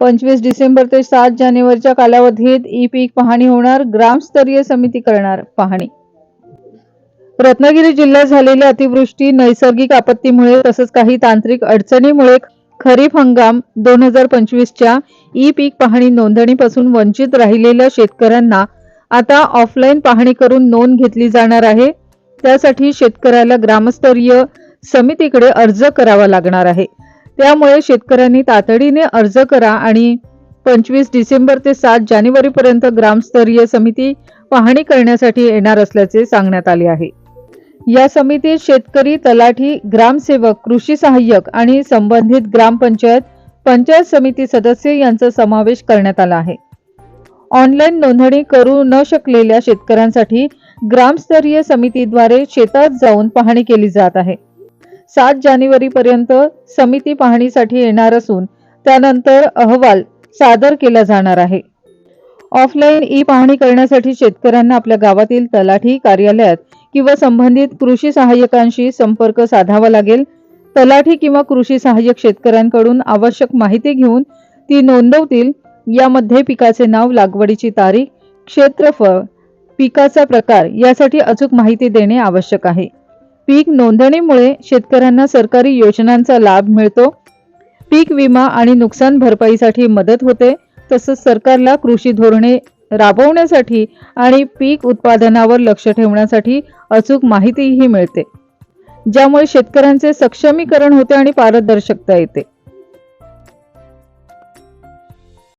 25 डिसेंबर ते 7 जानेवारीच्या कालावधीत ई पीक पाहणी होणार, ग्रामस्तरीय समिती करणार पाहणी। रत्नागिरी जिल्ह्यात झालेल्या अतिवृष्टी, नैसर्गिक आपत्तीमुळे तसंच काही तांत्रिक अडचणीमुळे खरीप हंगाम 2025च्या ई पीक पाहणी नोंदणीपासून वंचित राहिलेल्या शेतकऱ्यांना आता ऑफलाईन पाहणी करून नोंद घेतली जाणार आहे। त्यासाठी शेतकऱ्याला ग्रामस्तरीय समितीकडे अर्ज करावा लागणार आहे। त्यामुळे शेतकऱ्यांनी तातडीने अर्ज करा आणि 25 डिसेंबर ते 7 जानेवारी पर्यंत ग्रामस्तरीय समिती पाहणी करण्यासाठी येणार असल्याचे सांगण्यात आले आहे। या समितीत शेतकरी, तलाठी, ग्रामसेवक, कृषी सहाय्यक आणि संबंधित ग्रामपंचायत, पंचायत समिती सदस्य यांचा समावेश करण्यात आला आहे। ऑनलाईन नोंदणी करू न शकलेल्या शेतकऱ्यांसाठी ग्रामस्तरीय समितीद्वारे शेतात जाऊन पाहणी केली जात आहे। 7 जानेवारी पर्यंत समिती पाहणीसाठी येणार असून त्यानंतर अहवाल सादर केला जाणार आहे। ऑफलाईन ई पाहणी करण्यासाठी शेतकऱ्यांना आपल्या गावातील तलाठी कार्यालयात किंवा संबंधित कृषी सहाय्यकांशी संपर्क साधावा लागेल। तलाठी किंवा कृषी सहाय्यक शेतकऱ्यांकडून आवश्यक माहिती घेऊन ती नोंदवतील। यामध्ये पिकाचे नाव, लागवडीची तारीख, क्षेत्रफळ, पिकाचा प्रकार यासाठी अचूक माहिती देणे आवश्यक आहे। पीक नोंदणीमुळे शेतकऱ्यांना सरकारी योजनांचा लाभ मिळतो। पीक विमा आणि नुकसान भरपाईसाठी मदत होते। तसंच सरकारला कृषी धोरणे राबवण्यासाठी आणि पीक उत्पादनावर लक्ष ठेवण्यासाठी अचूक माहितीही मिळते, ज्यामुळे शेतकऱ्यांचे सक्षमीकरण होते आणि पारदर्शकता येते।